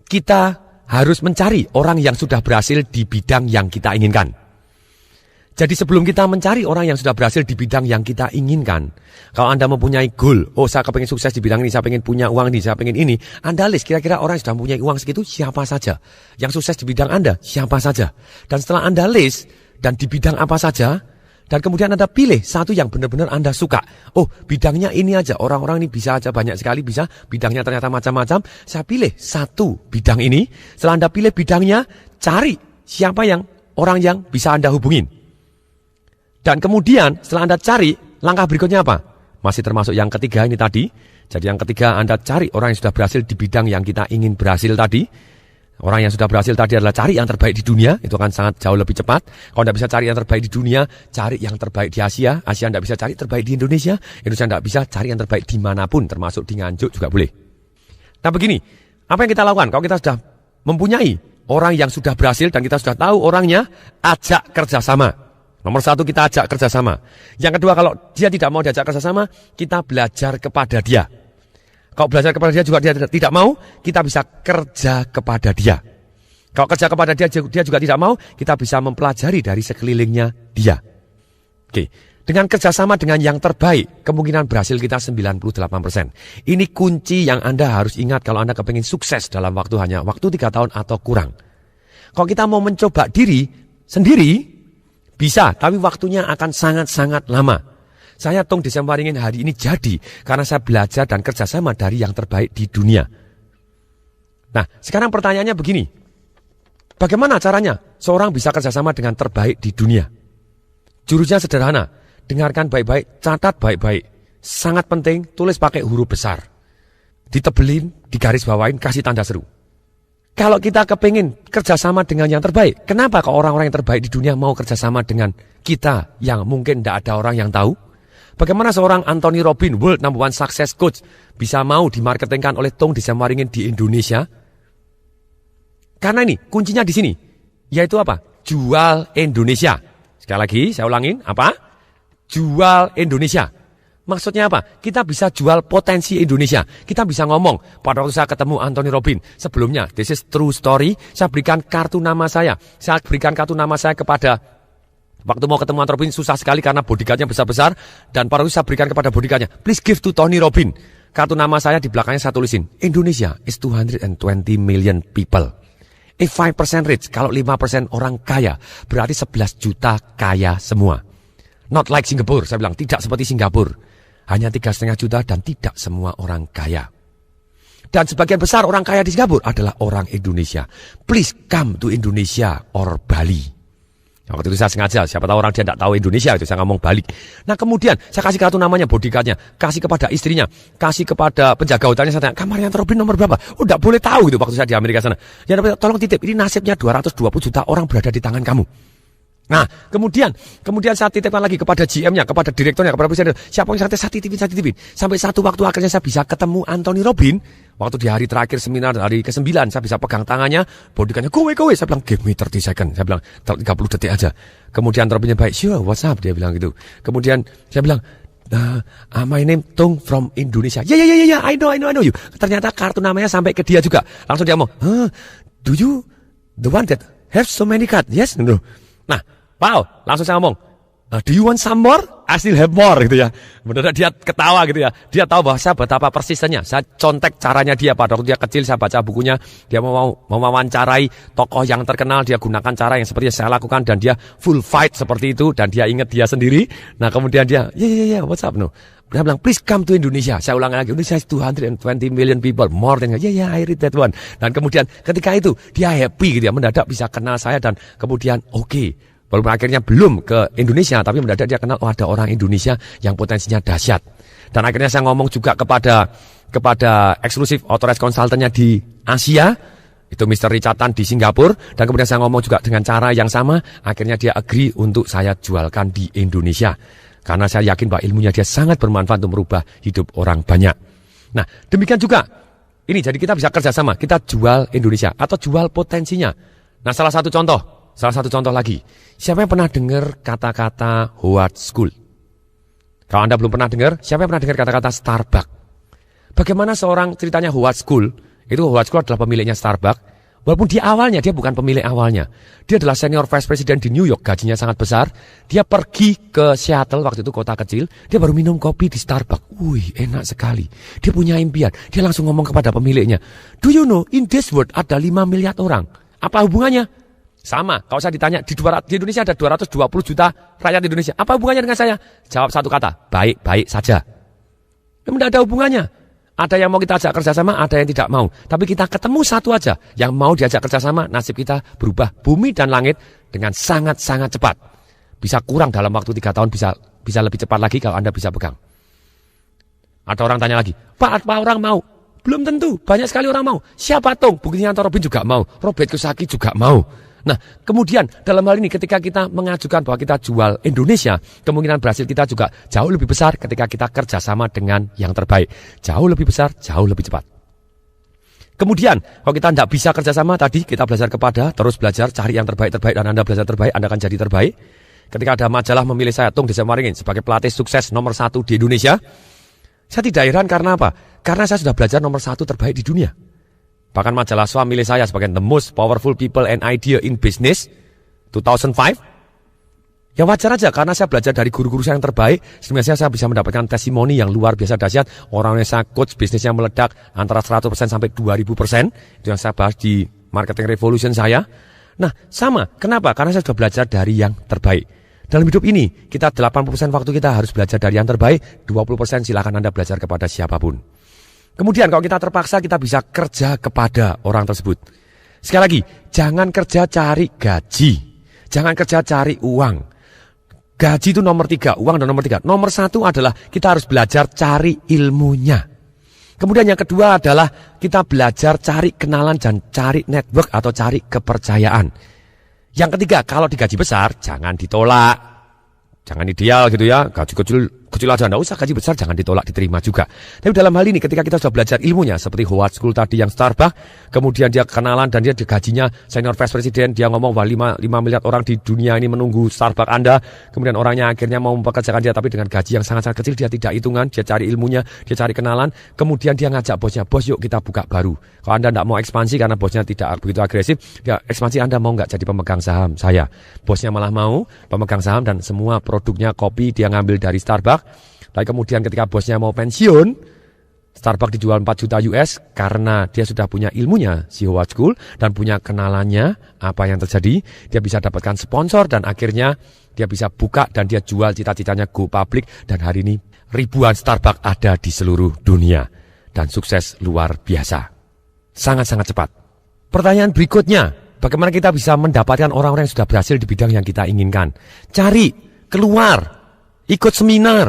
kita harus mencari orang yang sudah berhasil di bidang yang kita inginkan. Jadi sebelum kita mencari orang yang sudah berhasil di bidang yang kita inginkan, kalau Anda mempunyai goal, saya pengen sukses di bidang ini, saya pengen punya uang ini, saya pengen ini, Anda list kira-kira orang yang sudah mempunyai uang segitu siapa saja. Yang sukses di bidang Anda siapa saja. Dan setelah Anda list, dan di bidang apa saja, dan kemudian Anda pilih satu yang benar-benar Anda suka. Bidangnya ini aja, orang-orang ini bisa aja, banyak sekali bisa, bidangnya ternyata macam-macam. Saya pilih satu bidang ini. Setelah Anda pilih bidangnya, cari siapa orang yang bisa Anda hubungin. Dan kemudian setelah Anda cari, langkah berikutnya apa? Masih termasuk yang ketiga ini tadi. Jadi yang ketiga Anda cari orang yang sudah berhasil di bidang yang kita ingin berhasil tadi. Orang yang sudah berhasil tadi adalah cari yang terbaik di dunia, itu akan sangat jauh lebih cepat. Kalau Anda bisa cari yang terbaik di dunia, cari yang terbaik di Asia. Asia Anda bisa cari terbaik di Indonesia. Indonesia Anda bisa cari yang terbaik dimanapun, termasuk di Nganjuk juga boleh. Nah begini, apa yang kita lakukan? Kalau kita sudah mempunyai orang yang sudah berhasil dan kita sudah tahu orangnya, ajak kerjasama. Nomor satu, kita ajak kerjasama. Yang kedua, kalau dia tidak mau diajak kerjasama, kita belajar kepada dia. Kalau belajar kepada dia juga dia tidak mau, kita bisa kerja kepada dia. Kalau kerja kepada dia juga tidak mau, kita bisa mempelajari dari sekelilingnya dia. Oke, dengan kerjasama dengan yang terbaik, kemungkinan berhasil kita 98%. Ini kunci yang Anda harus ingat kalau Anda kepingin sukses dalam waktu 3 tahun atau kurang. Kalau kita mau mencoba diri sendiri, bisa, tapi waktunya akan sangat-sangat lama. Saya Tung Desemwaringin hari ini jadi karena saya belajar dan kerjasama dari yang terbaik di dunia. Nah, sekarang pertanyaannya begini. Bagaimana caranya seorang bisa kerjasama dengan terbaik di dunia? Jurusnya sederhana. Dengarkan baik-baik, catat baik-baik. Sangat penting, tulis pakai huruf besar. Ditebelin, digaris bawain, kasih tanda seru. Kalau kita kepingin kerjasama dengan yang terbaik, kenapa kok orang-orang yang terbaik di dunia mau kerjasama dengan kita yang mungkin tidak ada orang yang tahu? Bagaimana seorang Anthony Robbins, World Number One Success Coach, bisa mau dimarketingkan oleh Tung Desemwaringin di Indonesia? Karena ini, kuncinya di sini. Yaitu apa? Jual Indonesia. Sekali lagi, saya ulangin. Apa? Jual Indonesia. Maksudnya apa? Kita bisa jual potensi Indonesia. Kita bisa ngomong, pada waktu saya ketemu Anthony Robbins, sebelumnya, this is true story, saya berikan kartu nama saya. Saya berikan kartu nama saya kepada waktu mau ketemu Anthony Robbins susah sekali karena bodyguardnya besar-besar. Dan pada waktu saya berikan kepada bodyguardnya, please give to Tony Robbins. Kartu nama saya di belakangnya saya tulisin, Indonesia is 220 million people. If 5% rich, kalau 5% orang kaya, berarti 11 juta kaya semua. Not like Singapore, saya bilang, tidak seperti Singapura. Hanya 3,5 juta dan tidak semua orang kaya. Dan sebagian besar orang kaya di Singapura adalah orang Indonesia. Please come to Indonesia or Bali. Waktu itu saya sengaja, siapa tahu orang dia tidak tahu Indonesia, itu saya ngomong balik. Nah kemudian saya kasih kartu namanya, bodyguardnya, kasih kepada istrinya, kasih kepada penjaga hotelnya, saya tanya, kamarnya Anthony Robbins nomor berapa? Tidak boleh tahu itu waktu saya di Amerika sana. Ya tolong titip, ini nasibnya 220 juta orang berada di tangan kamu. Nah, kemudian saya titipkan lagi kepada GM-nya, kepada direkturnya, kepada presiden. Siapa yang saya titipin. Sampai satu waktu akhirnya saya bisa ketemu Anthony Robbins. Waktu di hari terakhir seminar, hari ke-9, saya bisa pegang tangannya, bodyguardnya, go away. Saya bilang, give me 30 second. Saya bilang, 30 detik aja. Kemudian Robbins-nya baik, sure, what's up? Dia bilang gitu. Kemudian saya bilang, my name Tung from Indonesia. Yeah, I know you. Ternyata kartu namanya sampai ke dia juga. Langsung dia ngomong, do you the one that have so many cards? Yes, no. Nah, wow, langsung saya ngomong, Do you want some more? I still have more gitu ya. Benar dia ketawa gitu ya. Dia tahu bahwa saya betapa persisnya. Saya contek caranya dia pada waktu dia kecil, saya baca bukunya. Dia mau mewawancarai tokoh yang terkenal, dia gunakan cara yang seperti saya lakukan dan dia full fight seperti itu dan dia ingat dia sendiri. Nah, kemudian dia, what's up no? Dia bilang, please come to Indonesia. Saya ulang lagi, Indonesia is 220 million people, more than, I read that one. Dan kemudian ketika itu, dia happy gitu ya, mendadak bisa kenal saya dan kemudian oke. Walaupun akhirnya belum ke Indonesia, tapi mendadak dia kenal, ada orang Indonesia yang potensinya dahsyat. Dan akhirnya saya ngomong juga kepada eksklusif authorized consultant-nya di Asia, itu Mr. Richard Tan di Singapura, dan kemudian saya ngomong juga dengan cara yang sama, akhirnya dia agree untuk saya jualkan di Indonesia. Karena saya yakin bahwa ilmunya dia sangat bermanfaat untuk merubah hidup orang banyak. Nah, demikian juga, ini jadi kita bisa kerjasama, kita jual Indonesia, atau jual potensinya. Nah, salah satu contoh lagi. Siapa yang pernah dengar kata-kata Howard School? Kalau Anda belum pernah dengar, siapa yang pernah dengar kata-kata Starbucks? Bagaimana seorang ceritanya Howard School? Itu Howard School adalah pemiliknya Starbucks. Walaupun di awalnya dia bukan pemilik awalnya. Dia adalah senior vice president di New York, gajinya sangat besar. Dia pergi ke Seattle, waktu itu kota kecil. Dia baru minum kopi di Starbucks. Wih, enak sekali. Dia punya impian. Dia langsung ngomong kepada pemiliknya, do you know, in this world ada 5 miliar orang. Apa hubungannya? Sama, kalau saya ditanya, di Indonesia ada 220 juta rakyat Indonesia. Apa hubungannya dengan saya? Jawab satu kata, baik-baik saja. Tidak ada hubungannya. Ada yang mau kita ajak kerjasama, ada yang tidak mau. Tapi kita ketemu satu aja, yang mau diajak kerjasama, nasib kita berubah bumi dan langit dengan sangat-sangat cepat. Bisa kurang dalam waktu 3 tahun, bisa lebih cepat lagi kalau Anda bisa pegang. Ada orang tanya lagi, Pak, apa orang mau? Belum tentu, banyak sekali orang mau. Siapa Tung? Buktinya Anton Robin juga mau, Robert Kiyosaki juga mau. Nah, kemudian dalam hal ini ketika kita mengajukan bahwa kita jual Indonesia, kemungkinan berhasil kita juga jauh lebih besar ketika kita kerjasama dengan yang terbaik. Jauh lebih besar, jauh lebih cepat. Kemudian, kalau kita tidak bisa kerjasama tadi, kita belajar terus belajar, cari yang terbaik, dan Anda belajar terbaik, Anda akan jadi terbaik. Ketika ada majalah memilih saya, Tung Desemaringin, sebagai pelatih sukses nomor 1 di Indonesia, saya tidak heran karena apa? Karena saya sudah belajar nomor 1 terbaik di dunia. Bahkan majalah SWA milih saya sebagai the most powerful people and idea in business 2005. Ya wajar aja karena saya belajar dari guru-guru saya yang terbaik. Sebenarnya saya bisa mendapatkan testimoni yang luar biasa dahsyat. Orang yang saya coach bisnisnya meledak antara 100% sampai 2000%. Itu yang saya bahas di Marketing Revolution saya. Nah sama, kenapa? Karena saya sudah belajar dari yang terbaik. Dalam hidup ini, kita 80% waktu kita harus belajar dari yang terbaik. 20% silakan Anda belajar kepada siapapun. Kemudian kalau kita terpaksa kita bisa kerja kepada orang tersebut. Sekali lagi, jangan kerja cari gaji. Jangan kerja cari uang. Gaji itu nomor 3, uang dan nomor 3. Nomor 1 adalah kita harus belajar cari ilmunya. Kemudian yang kedua adalah kita belajar cari kenalan dan cari network atau cari kepercayaan. Yang ketiga, kalau digaji besar jangan ditolak. Jangan ideal gitu ya, gaji kecil aja, enggak usah gaji besar, jangan ditolak, diterima juga. Tapi dalam hal ini ketika kita sudah belajar ilmunya, seperti Howard School tadi yang Starbucks, kemudian dia kenalan dan dia gajinya senior vice president, dia ngomong bahwa 5 miliar orang di dunia ini menunggu Starbucks Anda, kemudian orangnya akhirnya mau mempekerjakan dia, tapi dengan gaji yang sangat-sangat kecil, dia tidak hitungan, dia cari ilmunya, dia cari kenalan, kemudian dia ngajak bosnya, bos yuk kita buka baru. Kalau Anda tidak mau ekspansi karena bosnya tidak begitu agresif, ya ekspansi Anda mau nggak jadi pemegang saham saya. Bosnya malah mau pemegang saham dan semua produknya kopi dia ngambil dari Starbucks. Lalu kemudian ketika bosnya mau pensiun, Starbucks dijual 4 juta US karena dia sudah punya ilmunya, si Howard School, dan punya kenalannya apa yang terjadi. Dia bisa dapatkan sponsor dan akhirnya dia bisa buka dan dia jual cita-citanya go public. Dan hari ini ribuan Starbucks ada di seluruh dunia. Dan sukses luar biasa. Sangat-sangat cepat. Pertanyaan berikutnya, bagaimana kita bisa mendapatkan orang-orang yang sudah berhasil di bidang yang kita inginkan? Cari, keluar, ikut seminar,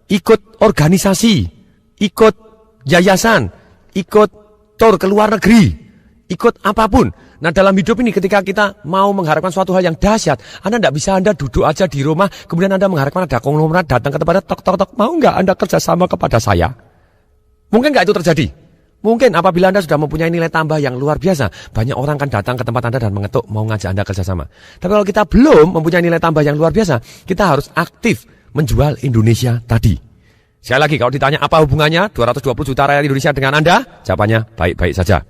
ikut organisasi, ikut yayasan, ikut tour ke luar negeri, ikut apapun. Nah dalam hidup ini ketika kita mau mengharapkan suatu hal yang dahsyat, Anda duduk aja di rumah, kemudian Anda mengharapkan ada konglomerat datang ke tempat tok, mau nggak Anda kerjasama kepada saya? Mungkin nggak itu terjadi. Mungkin apabila Anda sudah mempunyai nilai tambah yang luar biasa, banyak orang akan datang ke tempat Anda dan mengetuk mau ngajak Anda kerjasama. Tapi kalau kita belum mempunyai nilai tambah yang luar biasa, kita harus aktif menjual Indonesia tadi. Sekali lagi, kalau ditanya apa hubungannya 220 juta rakyat Indonesia dengan Anda, jawabannya baik-baik saja.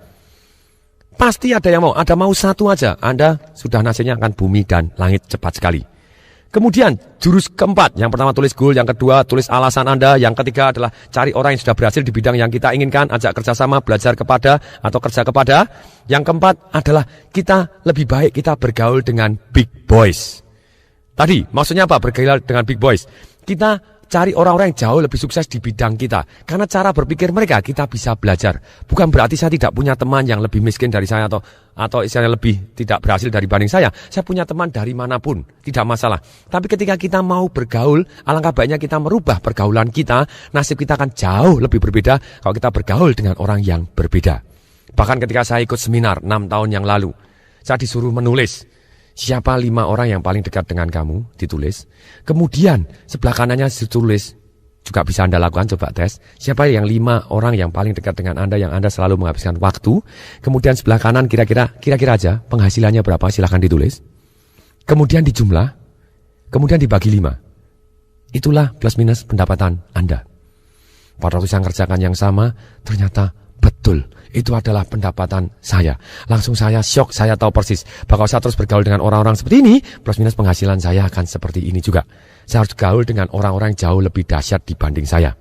Pasti ada yang mau, ada mau satu aja, Anda sudah nasibnya akan bumi dan langit cepat sekali. Kemudian jurus keempat, yang pertama tulis goal, yang kedua tulis alasan Anda, yang ketiga adalah cari orang yang sudah berhasil di bidang yang kita inginkan, ajak kerjasama, belajar kepada atau kerja kepada. Yang keempat adalah kita lebih baik kita bergaul dengan big boys. Tadi maksudnya apa bergaul dengan big boys? Kita cari orang-orang yang jauh lebih sukses di bidang kita. Karena cara berpikir mereka kita bisa belajar. Bukan berarti saya tidak punya teman yang lebih miskin dari saya atau istilahnya lebih tidak berhasil dibanding saya. Saya punya teman dari manapun, tidak masalah. Tapi ketika kita mau bergaul, alangkah baiknya kita merubah pergaulan kita. Nasib kita akan jauh lebih berbeda kalau kita bergaul dengan orang yang berbeda. Bahkan ketika saya ikut seminar 6 tahun yang lalu, saya disuruh menulis siapa 5 orang yang paling dekat dengan kamu, ditulis. Kemudian sebelah kanannya ditulis, juga bisa Anda lakukan, coba tes. Siapa yang 5 orang yang paling dekat dengan Anda, yang Anda selalu menghabiskan waktu. Kemudian sebelah kanan kira-kira aja penghasilannya berapa, silahkan ditulis. Kemudian dijumlah, kemudian dibagi 5. Itulah plus minus pendapatan Anda. Pada waktu saya kerjakan yang sama, ternyata betul. Itu adalah pendapatan saya. Langsung saya syok, saya tahu persis. Bahwa saya terus bergaul dengan orang-orang seperti ini, plus minus penghasilan saya akan seperti ini juga. Saya harus gaul dengan orang-orang yang jauh lebih dahsyat dibanding saya.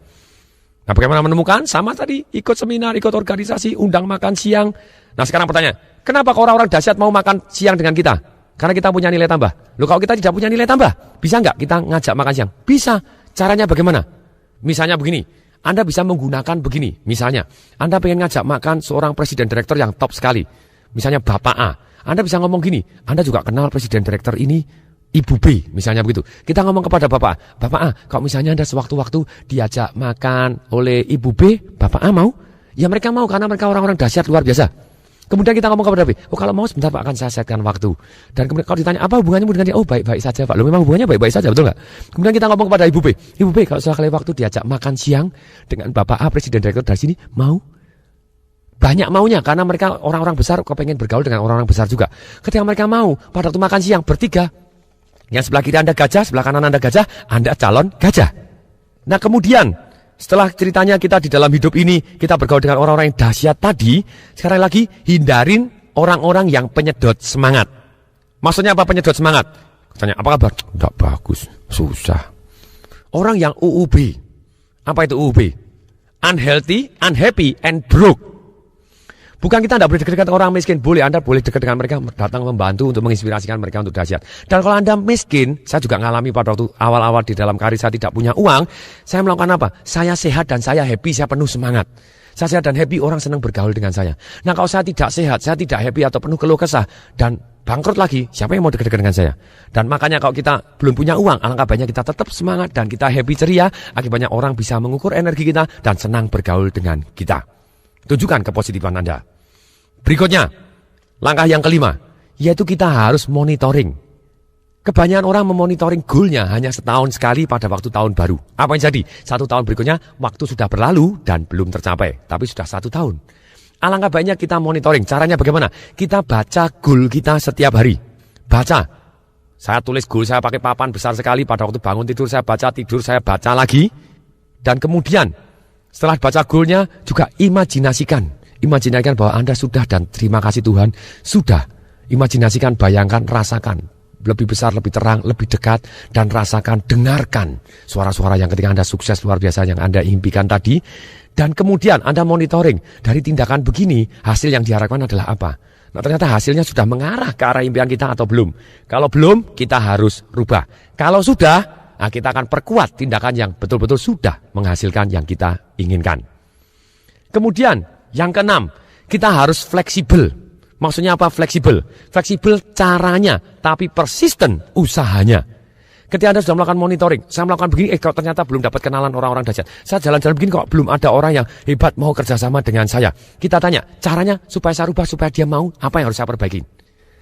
Nah, bagaimana menemukan? Sama tadi, ikut seminar, ikut organisasi, undang makan siang. Nah, sekarang pertanyaan, kenapa orang-orang dahsyat mau makan siang dengan kita? Karena kita punya nilai tambah. Loh, kalau kita tidak punya nilai tambah, bisa nggak kita ngajak makan siang? Bisa. Caranya bagaimana? Misalnya begini. Anda bisa menggunakan begini, misalnya Anda pengen ngajak makan seorang presiden direktur yang top sekali, misalnya Bapak A. Anda bisa ngomong gini, Anda juga kenal presiden direktur ini, Ibu B, misalnya begitu. Kita ngomong kepada Bapak A, Bapak A, kalau misalnya Anda sewaktu-waktu diajak makan oleh Ibu B, Bapak A mau? Ya mereka mau karena mereka orang-orang dahsyat luar biasa. Kemudian kita ngomong kepada B, oh kalau mau sebentar Pak akan saya setkan waktu. Dan kemudian kalau ditanya apa hubungannya dengan dia, oh baik-baik saja Pak. Loh memang hubungannya baik-baik saja, betul nggak? Kemudian kita ngomong kepada Ibu B, Ibu B kalau sekali waktu diajak makan siang dengan Bapak A, presiden direktur dari sini, mau? Banyak maunya karena mereka orang-orang besar kepengen bergaul dengan orang-orang besar juga. Ketika mereka mau, pada waktu makan siang bertiga, yang sebelah kiri Anda gajah, sebelah kanan Anda gajah, Anda calon gajah. Nah kemudian setelah ceritanya kita di dalam hidup ini, kita bergaul dengan orang-orang yang dahsyat tadi, sekarang lagi hindarin orang-orang yang penyedot semangat. Maksudnya apa penyedot semangat? Tanya, apa kabar? Tidak bagus, susah. Orang yang UUB, apa itu UUB? Unhealthy, unhappy, and broke. Bukan kita tidak boleh dekat dengan orang miskin, boleh Anda boleh dekat dengan mereka, datang membantu untuk menginspirasikan mereka untuk dahsyat. Dan kalau Anda miskin, saya juga ngalami pada waktu awal-awal di dalam karir saya tidak punya uang, saya melakukan apa? Saya sehat dan saya happy, saya penuh semangat. Saya sehat dan happy, orang senang bergaul dengan saya. Nah kalau saya tidak sehat, saya tidak happy atau penuh keluh kesah, dan bangkrut lagi, siapa yang mau dekat-dekat dengan saya? Dan makanya kalau kita belum punya uang, alangkah baiknya kita tetap semangat dan kita happy ceria, akibatnya orang bisa mengukur energi kita dan senang bergaul dengan kita. Tunjukkan kepositifan Anda. Berikutnya, langkah yang kelima, yaitu kita harus monitoring. Kebanyakan orang memonitoring goalnya hanya setahun sekali pada waktu tahun baru. Apa yang jadi? 1 tahun berikutnya, waktu sudah berlalu dan belum tercapai, tapi sudah 1 tahun. Alangkah baiknya kita monitoring. Caranya bagaimana? Kita baca goal kita setiap hari. Baca. Saya tulis goal saya pakai papan besar sekali, pada waktu bangun tidur saya baca, tidur saya baca lagi. Dan kemudian, setelah baca goalnya, juga imajinasikan. Imajinasikan bahwa Anda sudah dan terima kasih Tuhan, sudah. Imajinasikan, bayangkan, rasakan. Lebih besar, lebih terang, lebih dekat. Dan rasakan, dengarkan suara-suara yang ketika Anda sukses luar biasa yang Anda impikan tadi. Dan kemudian Anda monitoring. Dari tindakan begini, hasil yang diharapkan adalah apa? Nah ternyata hasilnya sudah mengarah ke arah impian kita atau belum. Kalau belum, kita harus rubah. Kalau sudah, nah kita akan perkuat tindakan yang betul-betul sudah menghasilkan yang kita inginkan. Kemudian, yang keenam, kita harus fleksibel. Maksudnya apa fleksibel? Fleksibel caranya, tapi persisten usahanya. Ketika Anda sudah melakukan monitoring, saya melakukan begini, kalau ternyata belum dapat kenalan orang-orang dahsyat. Saya jalan-jalan begini kok belum ada orang yang hebat mau kerjasama dengan saya. Kita tanya, caranya supaya saya rubah, supaya dia mau, apa yang harus saya perbaiki?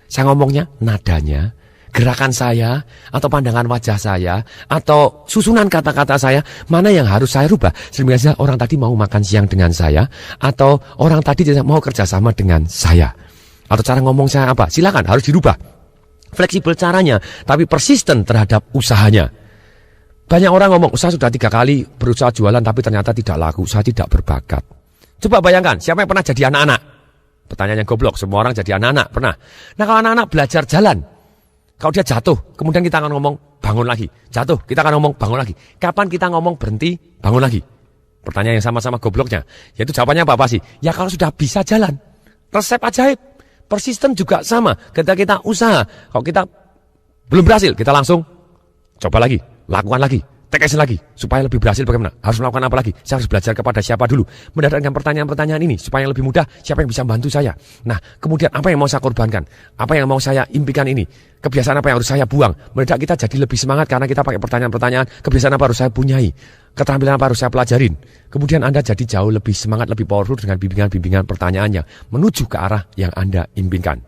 Saya ngomongnya, nadanya, gerakan saya, atau pandangan wajah saya, atau susunan kata-kata saya, mana yang harus saya rubah? Sehingga orang tadi mau makan siang dengan saya, atau orang tadi mau kerjasama dengan saya. Atau cara ngomong saya apa? Silakan, harus dirubah. Fleksibel caranya, tapi persisten terhadap usahanya. Banyak orang ngomong, saya sudah 3 kali berusaha jualan, tapi ternyata tidak laku, saya tidak berbakat. Coba bayangkan, siapa yang pernah jadi anak-anak? Pertanyaan yang goblok, semua orang jadi anak-anak, pernah. Nah kalau anak-anak belajar jalan, Kalau dia jatuh, kemudian kita akan ngomong bangun lagi. Jatuh, kita akan ngomong bangun lagi. Kapan kita ngomong berhenti, bangun lagi? Pertanyaan yang sama-sama gobloknya. Yaitu jawabannya apa sih? Ya kalau sudah bisa jalan. Resep ajaib. Persisten juga sama. Ketika kita usaha, kalau kita belum berhasil, kita langsung coba lagi, lakukan lagi. Take action lagi, supaya lebih berhasil bagaimana? Harus melakukan apa lagi? Saya harus belajar kepada siapa dulu? Mendatangkan pertanyaan-pertanyaan ini, supaya yang lebih mudah, siapa yang bisa membantu saya? Nah, kemudian apa yang mau saya korbankan? Apa yang mau saya impikan ini? Kebiasaan apa yang harus saya buang? Mendadak kita jadi lebih semangat karena kita pakai pertanyaan-pertanyaan, kebiasaan apa harus saya punyai? Keterampilan apa harus saya pelajarin? Kemudian Anda jadi jauh lebih semangat, lebih powerful dengan bimbingan-bimbingan pertanyaan yang menuju ke arah yang Anda impikan.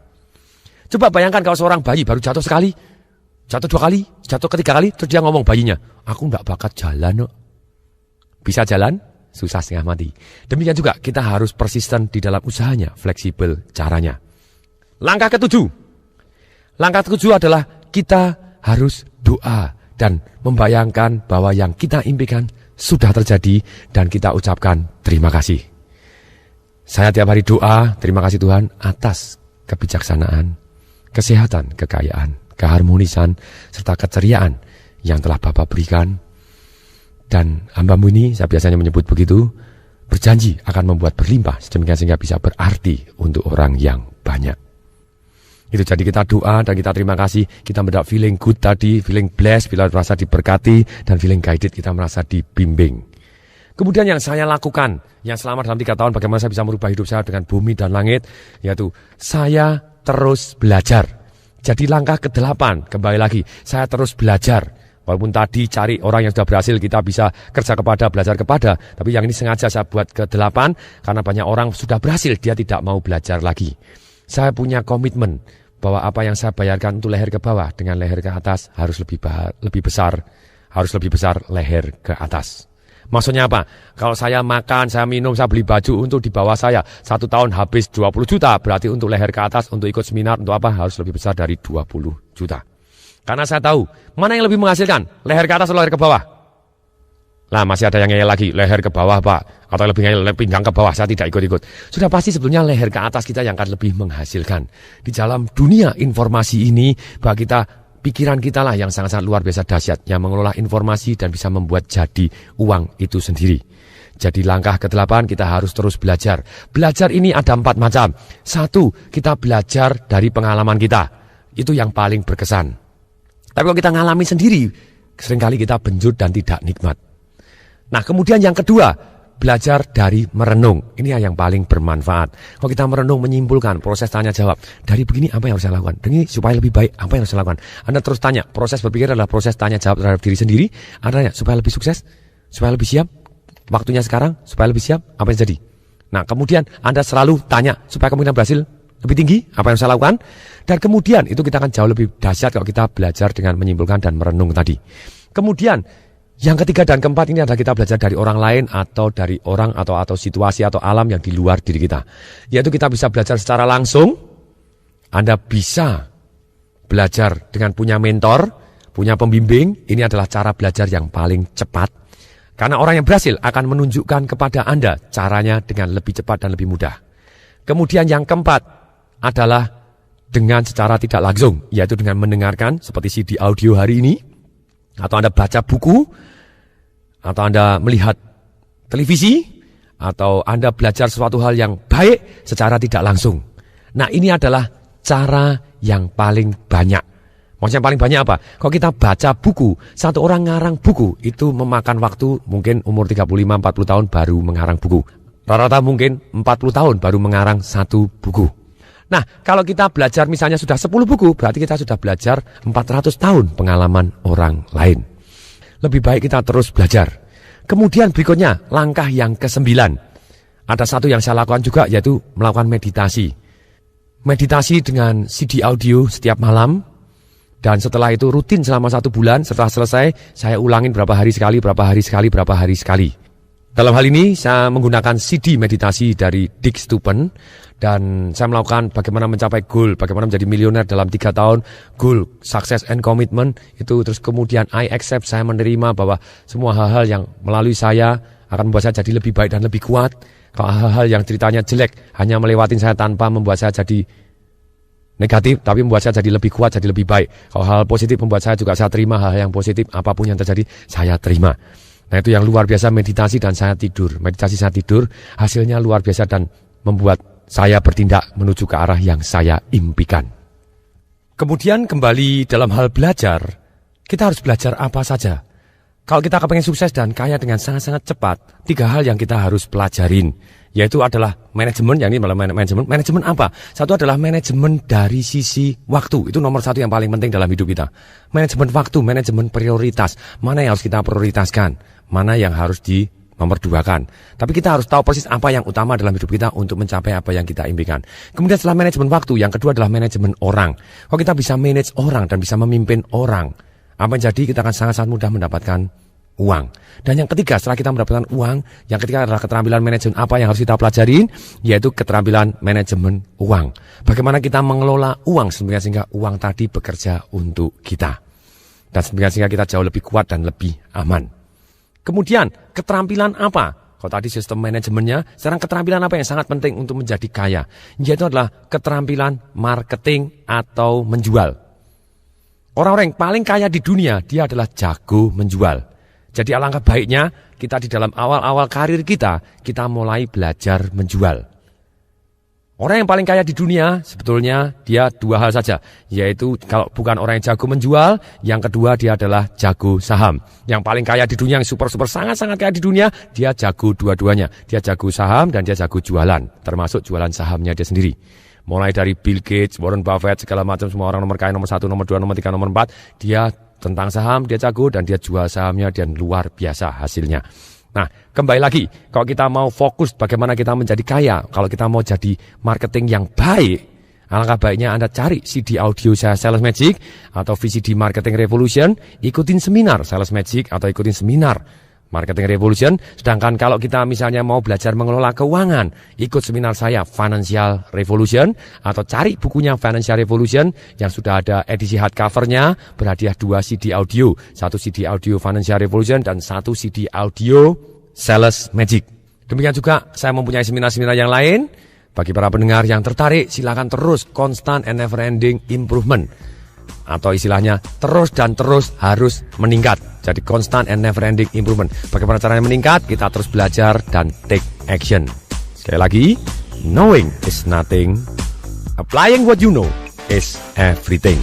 Coba bayangkan kalau seorang bayi baru jatuh sekali, jatuh 2 kali, jatuh ketiga kali, terus dia ngomong bayinya, aku enggak bakat jalan. Bisa jalan? Susah setengah mati. Demikian juga kita harus persisten di dalam usahanya, fleksibel caranya. Langkah ketujuh adalah kita harus doa dan membayangkan bahwa yang kita impikan sudah terjadi dan kita ucapkan terima kasih. Saya tiap hari doa, terima kasih Tuhan atas kebijaksanaan, kesehatan, kekayaan, keharmonisan, serta keceriaan yang telah Bapa berikan. Dan hamba-Mu ini, saya biasanya menyebut begitu, berjanji akan membuat berlimpah, sedemikian sehingga bisa berarti untuk orang yang banyak. Itu jadi kita doa dan kita terima kasih, kita mendapat feeling good tadi, feeling blessed, bila merasa diberkati, dan feeling guided, kita merasa dibimbing. Kemudian yang saya lakukan, yang selama dalam 3 tahun, bagaimana saya bisa merubah hidup saya dengan bumi dan langit, yaitu saya terus belajar. Jadi langkah ke-8, kembali lagi, saya terus belajar. Walaupun tadi cari orang yang sudah berhasil, kita bisa kerja kepada, belajar kepada. Tapi yang ini sengaja saya buat ke-8, karena banyak orang sudah berhasil, dia tidak mau belajar lagi. Saya punya komitmen bahwa apa yang saya bayarkan untuk leher ke bawah, dengan leher ke atas harus lebih besar, harus lebih besar leher ke atas. Maksudnya apa? Kalau saya makan, saya minum, saya beli baju untuk di bawah saya, 1 tahun habis 20 juta, berarti untuk leher ke atas, untuk ikut seminar, untuk apa? Harus lebih besar dari 20 juta. Karena saya tahu, mana yang lebih menghasilkan? Leher ke atas atau leher ke bawah? Lah masih ada yang ngeyel lagi, leher ke bawah Pak, atau lebih ngeyel pinggang ke bawah, saya tidak ikut-ikut. Sudah pasti sebetulnya leher ke atas kita yang akan lebih menghasilkan. Di dalam dunia informasi ini, bahwa kita, pikiran kita lah yang sangat-sangat luar biasa dahsyat, yang mengelola informasi dan bisa membuat jadi uang itu sendiri. Jadi langkah ke-8 kita harus terus belajar. Belajar ini ada 4 macam. 1, kita belajar dari pengalaman kita. Itu yang paling berkesan. Tapi kalau kita ngalami sendiri, seringkali kita benjut dan tidak nikmat. Nah kemudian yang kedua, belajar dari merenung. Ini yang paling bermanfaat. Kalau kita merenung, menyimpulkan proses tanya jawab. Dari begini apa yang harus saya lakukan? Ini supaya lebih baik, apa yang harus saya lakukan? Anda terus tanya, proses berpikir adalah proses tanya jawab terhadap diri sendiri. Anda tanya, supaya lebih sukses, supaya lebih siap, waktunya sekarang, supaya lebih siap, apa yang jadi? Nah kemudian Anda selalu tanya, supaya kemungkinan berhasil lebih tinggi, apa yang saya lakukan? Dan kemudian itu kita akan jauh lebih dahsyat kalau kita belajar dengan menyimpulkan dan merenung tadi. Kemudian yang ketiga dan keempat ini adalah kita belajar dari orang lain atau dari orang atau situasi atau alam yang di luar diri kita. Yaitu kita bisa belajar secara langsung. Anda bisa belajar dengan punya mentor, punya pembimbing. Ini adalah cara belajar yang paling cepat. Karena orang yang berhasil akan menunjukkan kepada Anda caranya dengan lebih cepat dan lebih mudah. Kemudian yang keempat adalah dengan secara tidak langsung, yaitu dengan mendengarkan seperti CD audio hari ini, atau Anda baca buku, atau Anda melihat televisi, atau Anda belajar sesuatu hal yang baik secara tidak langsung. Nah ini adalah cara yang paling banyak. Maksudnya paling banyak apa? Kalau kita baca buku, satu orang ngarang buku, itu memakan waktu mungkin umur 35-40 tahun baru mengarang buku. Rata-rata mungkin 40 tahun baru mengarang 1 buku. Nah, kalau kita belajar misalnya sudah 10 buku, berarti kita sudah belajar 400 tahun pengalaman orang lain. Lebih baik kita terus belajar. Kemudian berikutnya, langkah yang ke-9. Ada satu yang saya lakukan juga, yaitu melakukan meditasi. Meditasi dengan CD audio setiap malam. Dan setelah itu rutin selama 1 bulan. Setelah selesai, saya ulangin berapa hari sekali. Dalam hal ini, saya menggunakan CD meditasi dari Dick Stupin. Dan saya melakukan bagaimana mencapai goal, bagaimana menjadi miliuner dalam 3 tahun, goal, success and commitment, itu terus kemudian I accept, saya menerima bahwa semua hal-hal yang melalui saya akan membuat saya jadi lebih baik dan lebih kuat. Kalau hal-hal yang ceritanya jelek, hanya melewatin saya tanpa membuat saya jadi negatif tapi membuat saya jadi lebih kuat, jadi lebih baik. Kalau hal positif membuat saya juga saya terima hal yang positif, apapun yang terjadi saya terima. Nah itu yang luar biasa, meditasi dan saya tidur. Meditasi saya tidur, hasilnya luar biasa dan membuat saya bertindak menuju ke arah yang saya impikan. Kemudian kembali dalam hal belajar, kita harus belajar apa saja. Kalau kita kepengen sukses dan kaya dengan sangat-sangat cepat, 3 hal yang kita harus pelajarin. Yaitu adalah manajemen, yang ini malah manajemen apa? Satu adalah manajemen dari sisi waktu. Itu nomor 1 yang paling penting dalam hidup kita. Manajemen waktu, manajemen prioritas. Mana yang harus kita prioritaskan? Mana yang harus di nomor 2-kan. Tapi kita harus tahu persis apa yang utama dalam hidup kita untuk mencapai apa yang kita impikan. Kemudian setelah manajemen waktu, yang kedua adalah manajemen orang. Kalau kita bisa manage orang dan bisa memimpin orang, apa yang jadi kita akan sangat-sangat mudah mendapatkan uang. Dan yang ketiga, setelah kita mendapatkan uang, yang ketiga adalah keterampilan manajemen apa yang harus kita pelajarin, yaitu keterampilan manajemen uang. Bagaimana kita mengelola uang sehingga uang tadi bekerja untuk kita. Dan sehingga kita jauh lebih kuat dan lebih aman. Kemudian, keterampilan apa? Kalau tadi sistem manajemennya, sekarang keterampilan apa yang sangat penting untuk menjadi kaya? Yaitu adalah keterampilan marketing atau menjual. Orang-orang yang paling kaya di dunia, dia adalah jago menjual. Jadi alangkah baiknya kita di dalam awal-awal karir kita mulai belajar menjual. Orang yang paling kaya di dunia sebetulnya dia 2 hal saja. Yaitu kalau bukan orang yang jago menjual, yang kedua dia adalah jago saham. Yang paling kaya di dunia, yang super sangat-sangat kaya di dunia, dia jago dua-duanya. Dia jago saham dan dia jago jualan, termasuk jualan sahamnya dia sendiri. Mulai dari Bill Gates, Warren Buffett, segala macam semua orang nomor kaya, nomor 1, nomor 2, nomor 3, nomor 4, dia tentang saham, dia jago dan dia jual sahamnya dan luar biasa hasilnya. Nah, kembali lagi, kalau kita mau fokus bagaimana kita menjadi kaya, kalau kita mau jadi marketing yang baik, alangkah baiknya Anda cari CD audio saya Sales Magic atau VCD Marketing Revolution, ikutin seminar Sales Magic atau ikutin seminar Marketing Revolution. Sedangkan kalau kita misalnya mau belajar mengelola keuangan, ikut seminar saya Financial Revolution atau cari bukunya Financial Revolution yang sudah ada edisi hardcovernya, berhadiah 2 CD audio, 1 CD audio Financial Revolution dan 1 CD audio Sales Magic. Demikian juga saya mempunyai seminar-seminar yang lain. Bagi para pendengar yang tertarik, silakan terus constant and never ending improvement. Atau istilahnya terus dan terus harus meningkat. Jadi constant and never ending improvement. Bagaimana caranya meningkat? Kita terus belajar dan take action. Sekali lagi, knowing is nothing, applying what you know is everything.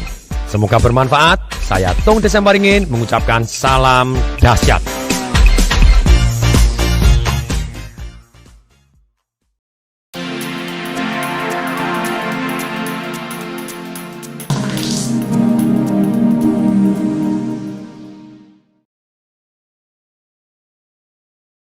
Semoga bermanfaat. Saya Tung Desembaringin mengucapkan salam dahsyat.